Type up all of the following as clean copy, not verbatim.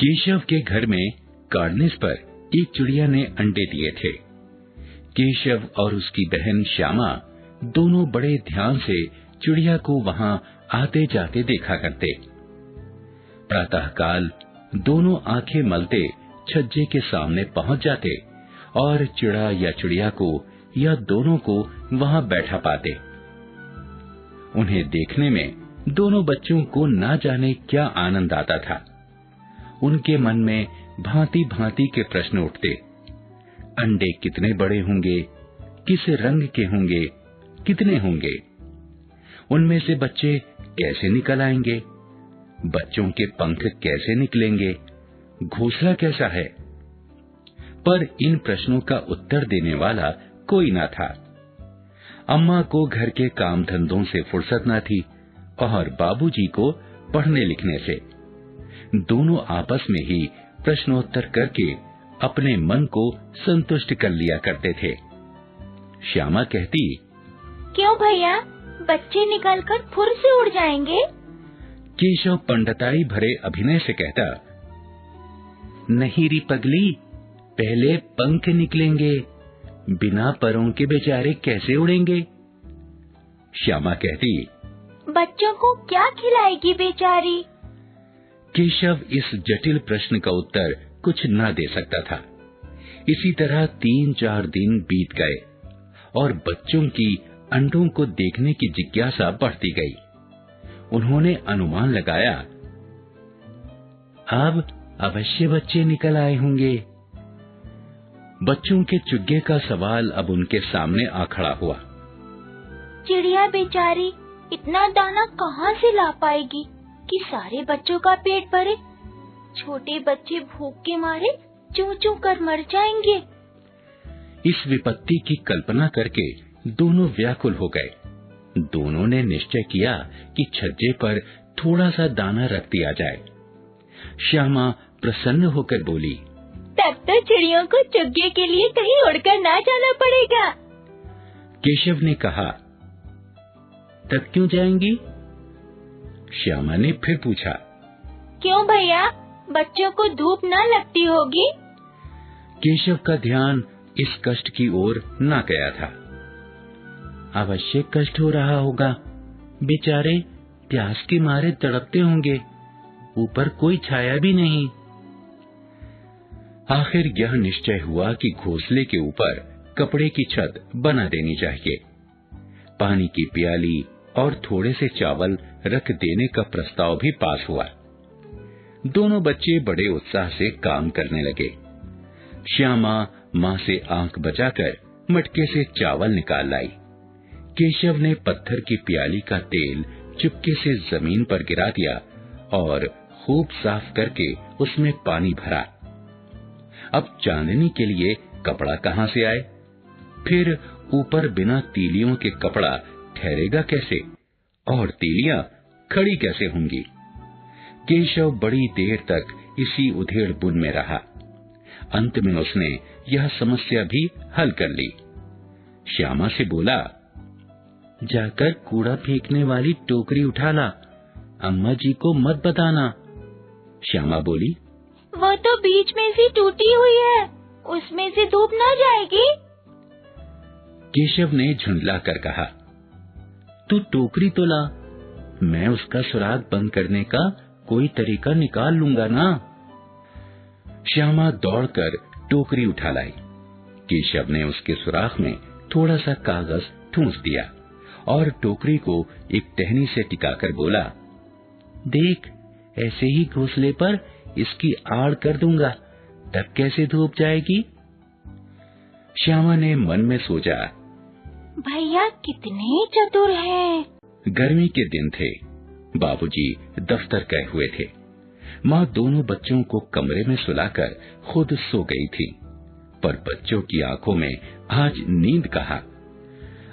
केशव के घर में कार्निस पर एक चिड़िया ने अंडे दिए थे। केशव और उसकी बहन श्यामा दोनों बड़े ध्यान से चिड़िया को वहां आते जाते देखा करते। प्रातःकाल दोनों आंखें मलते छज्जे के सामने पहुंच जाते और चिड़ा या चिड़िया को या दोनों को वहां बैठा पाते। उन्हें देखने में दोनों बच्चों को ना जाने क्या आनंद आता था। उनके मन में भांति भांति के प्रश्न उठते। अंडे कितने बड़े होंगे, किस रंग के होंगे, कितने होंगे, उनमें से बच्चे कैसे निकल आएंगे, बच्चों के पंख कैसे निकलेंगे, घोंसला कैसा है। पर इन प्रश्नों का उत्तर देने वाला कोई ना था। अम्मा को घर के काम धंधों से फुर्सत ना थी और बाबूजी को पढ़ने लिखने से। दोनों आपस में ही प्रश्नोत्तर करके अपने मन को संतुष्ट कर लिया करते थे। श्यामा कहती, क्यों भैया, बच्चे निकलकर फुर से उड़ जाएंगे। केशव पंडिताई भरे अभिनय से कहता, नहीं री पगली, पहले पंख निकलेंगे, बिना परों के बेचारे कैसे उड़ेंगे। श्यामा कहती, बच्चों को क्या खिलाएगी बेचारी। केशव इस जटिल प्रश्न का उत्तर कुछ न दे सकता था। इसी तरह 3-4 दिन बीत गए और बच्चों की अंडों को देखने की जिज्ञासा बढ़ती गई। उन्होंने अनुमान लगाया, अब अवश्य बच्चे निकल आए होंगे। बच्चों के चुग्गे का सवाल अब उनके सामने आ खड़ा हुआ। चिड़िया बेचारी इतना दाना कहाँ से ला पाएगी कि सारे बच्चों का पेट भरे। छोटे बच्चे भूख के मारे चूं चूं कर मर जाएंगे। इस विपत्ति की कल्पना करके दोनों व्याकुल हो गए। दोनों ने निश्चय किया कि छज्जे पर थोड़ा सा दाना रख दिया जाए। श्यामा प्रसन्न होकर बोली, तब तो चिड़ियों को चुग्गे के लिए कहीं उड़कर ना जाना पड़ेगा। केशव ने कहा, तब क्यों जाएंगी? श्यामा ने फिर पूछा, क्यों भैया, बच्चों को धूप ना लगती होगी। केशव का ध्यान इस कष्ट की ओर न गया था। अवश्य कष्ट हो रहा होगा, बेचारे प्यास के मारे तड़पते होंगे, ऊपर कोई छाया भी नहीं। आखिर यह निश्चय हुआ कि घोंसले के ऊपर कपड़े की छत बना देनी चाहिए। पानी की प्याली और थोड़े से चावल रख देने का प्रस्ताव भी पास हुआ। दोनों बच्चे बड़े उत्साह से काम करने लगे। श्यामा माँ से आंख बचाकर मटके से चावल निकाल लाई। केशव ने पत्थर की प्याली का तेल चुपके से जमीन पर गिरा दिया और खूब साफ करके उसमें पानी भरा। अब चांदनी के लिए कपड़ा कहाँ से आए? फिर ऊपर बिना तीलियों के कपड़ा ठहरेगा कैसे और तीलियां खड़ी कैसे होंगी? केशव बड़ी देर तक इसी उधेड़ बुन में रहा। अंत में उसने यह समस्या भी हल कर ली। श्यामा से बोला, जाकर कूड़ा फेंकने वाली टोकरी उठा ला, अम्मा जी को मत बताना। श्यामा बोली, वो तो बीच में से टूटी हुई है, उसमें से धूप ना जाएगी। केशव ने झुंडला कर कहा, तू टोकरी तो ला, मैं उसका सुराग बंद करने का कोई तरीका निकाल लूंगा ना। श्यामा दौड़कर टोकरी उठा लाई। केशव ने उसके सुराख में थोड़ा सा कागज ठूंस दिया और टोकरी को एक टहनी से टिकाकर बोला, देख, ऐसे ही घोंसले पर इसकी आड़ कर दूंगा, तब कैसे धूप जाएगी। श्यामा ने मन में सोचा, भैया कितने चतुर हैं। गर्मी के दिन थे, बाबूजी दफ्तर गए हुए थे। माँ दोनों बच्चों को कमरे में सुलाकर खुद सो गई थी, पर बच्चों की आंखों में आज नींद कहाँ।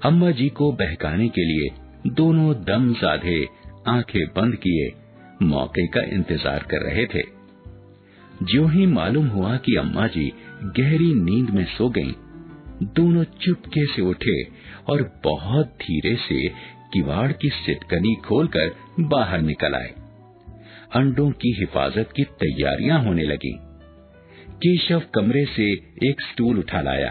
अम्मा जी को बहकाने के लिए दोनों दम साधे आंखें बंद किए मौके का इंतजार कर रहे थे। ज्यों ही मालूम हुआ कि अम्मा जी गहरी नींद में सो गईं, दोनों चुपके से उठे और बहुत धीरे से किवाड़ की सिटकनी खोलकर बाहर निकल आए। अंडों की हिफाजत की तैयारियां होने लगीं। केशव कमरे से एक स्टूल उठा लाया,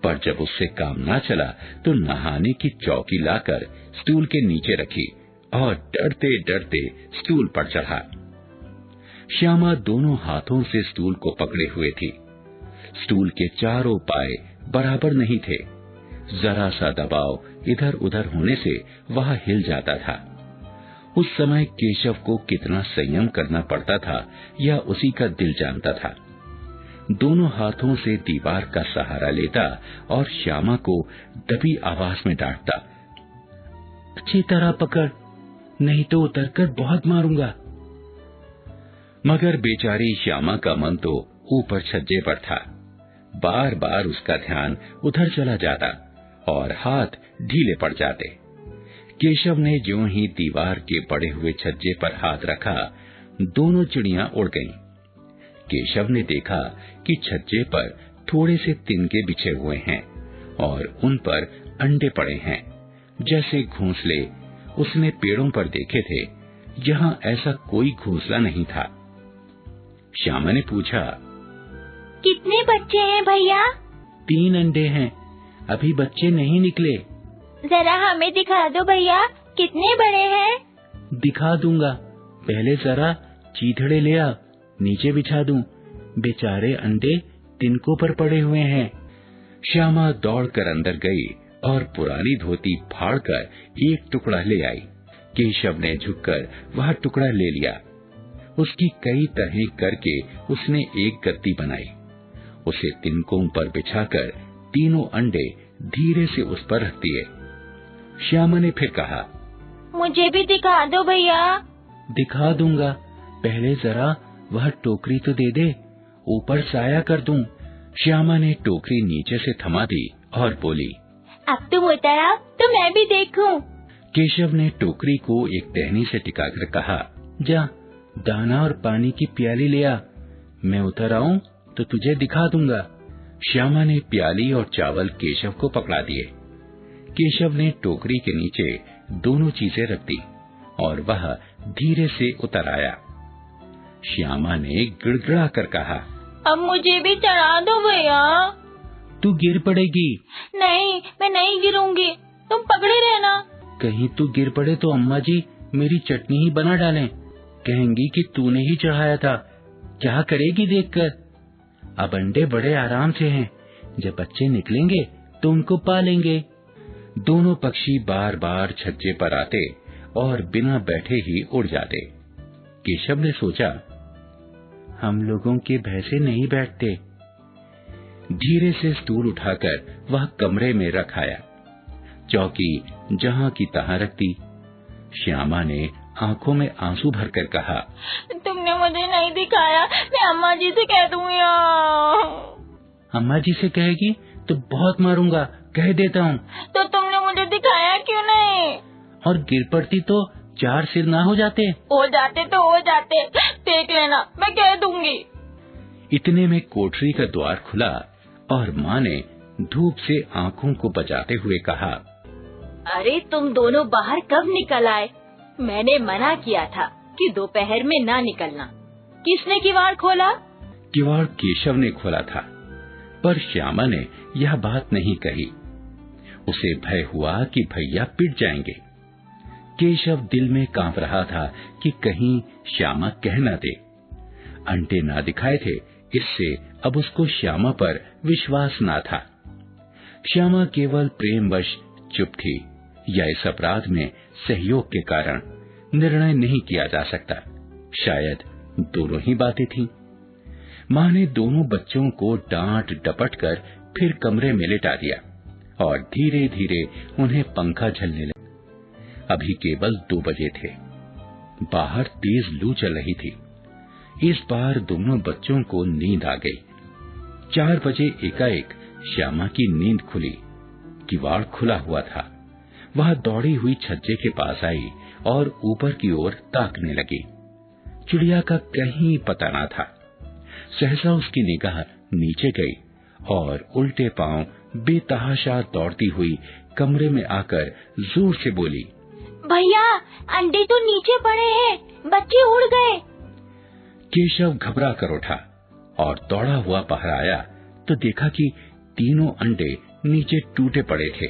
पर जब उससे काम ना चला तो नहाने की चौकी लाकर स्टूल के नीचे रखी और डरते डरते स्टूल पर चढ़ा। श्यामा दोनों हाथों से स्टूल को पकड़े हुए थी। स्टूल के चारों पाए बराबर नहीं थे। जरा सा दबाव इधर उधर होने से वह हिल जाता था। उस समय केशव को कितना संयम करना पड़ता था यह उसी का दिल जानता था। दोनों हाथों से दीवार का सहारा लेता और श्यामा को दबी आवाज में डांटता, अच्छी तरह पकड़, नहीं तो उतरकर बहुत मारूंगा। मगर बेचारी श्यामा का मन तो ऊपर छज्जे पर था। बार बार उसका ध्यान उधर चला जाता और हाथ ढीले पड़ जाते। केशव ने ज्यों ही दीवार के पड़े हुए छज्जे पर हाथ रखा, दोनों चिड़ियां उड़ गईं। केशव ने देखा कि छज्जे पर थोड़े से तिनके बिछे हुए हैं और उन पर अंडे पड़े हैं, जैसे घोंसले उसने पेड़ों पर देखे थे। यहाँ ऐसा कोई घोंसला नहीं था। श्यामा ने पूछा, कितने बच्चे हैं भैया? 3 अंडे हैं, अभी बच्चे नहीं निकले। जरा हमें दिखा दो भैया, कितने बड़े हैं? दिखा दूंगा, पहले जरा चीथड़े ले आ, नीचे बिछा दूं। बेचारे अंडे तिनकों पर पड़े हुए हैं। श्यामा दौड़कर अंदर गई और पुरानी धोती फाड़कर एक टुकड़ा ले आई। केशव ने झुककर वह टुकड़ा ले लिया। उसकी कई तरह करके उसने एक गद्दी बनाई। उसे तिनकों पर बिछाकर तीनों अंडे धीरे से उस पर रख दिए। श्यामा ने फिर कहा, मुझे भी दिखा दो भैया। दिखा दूंगा, पहले जरा वह टोकरी तो दे दे, ऊपर साया कर दूं। श्यामा ने टोकरी नीचे से थमा दी और बोली, अब तुम उतर आओ तो मैं भी देखूं। केशव ने टोकरी को एक टहनी से टिकाकर कहा, जा दाना और पानी की प्याली ले आ, मैं उतर आऊं तो तुझे दिखा दूंगा। श्यामा ने प्याली और चावल केशव को पकड़ा दिए। केशव ने टोकरी के नीचे दोनों चीजें रख दी और वह धीरे से उतर आया। श्यामा ने गिड़गिड़ा कर कहा, अब मुझे भी चढ़ा दो भैया। तू गिर पड़ेगी। नहीं, मैं नहीं गिरूंगी, तुम पकड़े रहना। कहीं तू गिर पड़े तो अम्मा जी मेरी चटनी ही बना डालें, कहेंगी कि तूने ही चढ़ाया था। क्या करेगी देखकर? अब अंडे बड़े आराम से हैं, जब बच्चे निकलेंगे तो उनको पालेंगे। दोनों पक्षी बार बार छज्जे पर आते और बिना बैठे ही उड़ जाते। केशव ने सोचा, हम लोगों के भैंसे नहीं बैठते। धीरे से स्टूल उठाकर वह कमरे में रख आया। चौकी जहां की तहां रख दी। श्यामा ने आंखों में आंसू भरकर कहा, तुमने मुझे नहीं दिखाया, मैं अम्मा जी से कह दूंगी। अम्मा जी से कहेगी तो बहुत मारूंगा, कह देता हूँ। तो तुमने मुझे दिखाया क्यों नहीं? और गिर पड़ती तो 4 सिर ना हो जाते? हो जाते तो हो जाते, देख लेना, मैं कह दूंगी। इतने में कोठरी का द्वार खुला और माँ ने धूप से आंखों को बचाते हुए कहा, अरे तुम दोनों बाहर कब निकल आए? मैंने मना किया था कि दोपहर में ना निकलना। किसने किवाड़ खोला? किवाड़ केशव ने खोला था, पर श्यामा ने यह बात नहीं कही। उसे भय हुआ कि भैया पिट जाएंगे। केशव दिल में कांप रहा था कि कहीं श्यामा कह न दे। अंडे ना दिखाए थे, इससे अब उसको श्यामा पर विश्वास ना था। श्यामा केवल प्रेमवश चुप थी या इस अपराध में सहयोग के कारण, निर्णय नहीं किया जा सकता। शायद दोनों ही बातें थीं। माँ ने दोनों बच्चों को डांट डपट कर फिर कमरे में लेटा दिया और धीरे धीरे उन्हें पंखा झलने लगा। अभी केवल 2 बजे थे। बाहर तेज लू चल रही थी। इस बार दोनों बच्चों को नींद आ गई। 4 बजे एकाएक श्यामा की नींद खुली। किवाड़ खुला हुआ था। वह दौड़ी हुई छज्जे के पास आई और ऊपर की ओर ताकने लगी। चिड़िया का कहीं पता ना था। सहसा उसकी निगाह नीचे गई और उल्टे पांव बेतहाशा दौड़ती हुई कमरे में आकर जोर से बोली, भैया, अंडे तो नीचे पड़े हैं, बच्चे उड़ गए। केशव घबरा कर उठा और दौड़ा हुआ बाहर आया तो देखा कि तीनों अंडे नीचे टूटे पड़े थे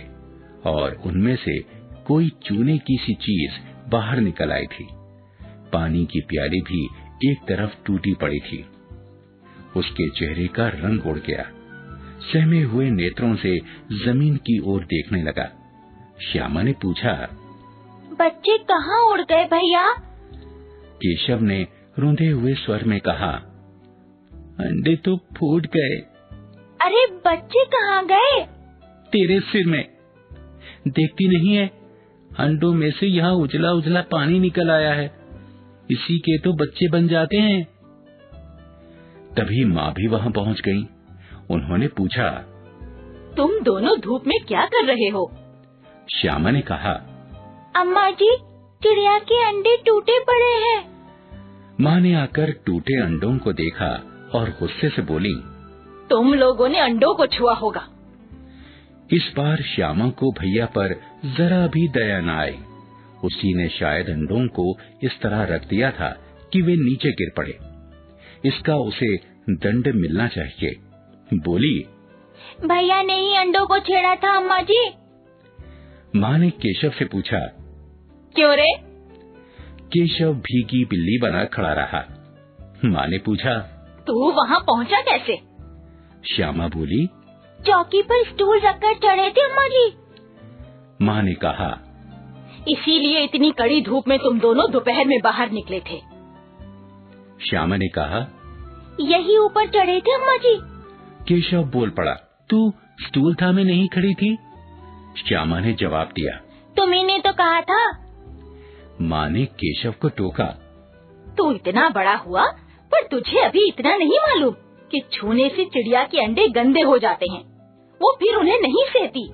और उनमें से कोई चूने की सी चीज बाहर निकल आई थी। पानी की प्याली भी एक तरफ टूटी पड़ी थी। उसके चेहरे का रंग उड़ गया। सहमे हुए नेत्रों से जमीन की ओर देखने लगा। श्यामा ने पूछा, बच्चे कहाँ उड़ गए भैया? केशव ने रूंधे हुए स्वर में कहा, अंडे तो फूट गए। अरे बच्चे कहाँ गए? तेरे सिर में। देखती नहीं है, अंडों में से यहाँ उजला उजला पानी निकल आया है, इसी के तो बच्चे बन जाते हैं। तभी माँ भी वहाँ पहुँच गई। उन्होंने पूछा, तुम दोनों धूप में क्या कर रहे हो? श्यामा ने कहा, अम्मा जी, चिड़िया के अंडे टूटे पड़े हैं। माँ ने आकर टूटे अंडों को देखा और गुस्से से बोली, तुम लोगों ने अंडों को छुआ होगा। इस बार श्यामा को भैया पर जरा भी दया न आई। उसी ने शायद अंडों को इस तरह रख दिया था कि वे नीचे गिर पड़े। इसका उसे दंड मिलना चाहिए। बोली, भैया ने ही अंडों को छेड़ा था अम्मा जी। माँ ने केशव से पूछा, क्यों रे? केशव भीगी बिल्ली बना खड़ा रहा। माँ ने पूछा, तू वहाँ पहुँचा कैसे? श्यामा बोली, चौकी पर स्टूल रखकर चढ़े थे अम्मा जी। माँ ने कहा, इसीलिए इतनी कड़ी धूप में तुम दोनों दोपहर में बाहर निकले थे। श्यामा ने कहा, यही ऊपर चढ़े थे अम्मा जी। केशव बोल पड़ा, तू स्टूल था में नहीं खड़ी थी? श्यामा ने जवाब दिया, तुम्ही ने तो कहा था। माँ ने केशव को टोका, तू इतना बड़ा हुआ पर तुझे अभी इतना नहीं मालूम कि छूने से चिड़िया के अंडे गंदे हो जाते हैं, वो फिर उन्हें नहीं सहती।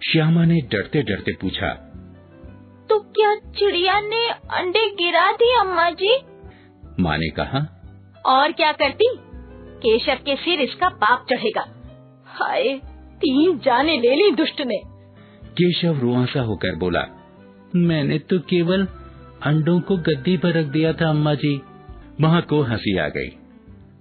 श्यामा ने डरते डरते पूछा, तो क्या चिड़िया ने अंडे गिरा दिए अम्मा जी? माँ ने कहा, और क्या करती, केशव के सिर इसका पाप चढ़ेगा। हाय, 3 जाने ले ली दुष्ट ने। केशव रुआंसा होकर बोला, मैंने तो केवल अंडों को गद्दी पर रख दिया था अम्मा जी। माँ को हंसी आ गई,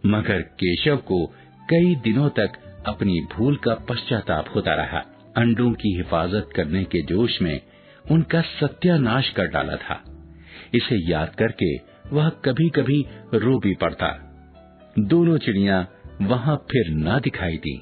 मगर केशव को कई दिनों तक अपनी भूल का पश्चाताप होता रहा। अंडों की हिफाजत करने के जोश में उनका सत्यानाश कर डाला था। इसे याद करके वह कभी कभी रो भी पड़ता। दोनों चिड़िया वहाँ फिर ना दिखाई दी।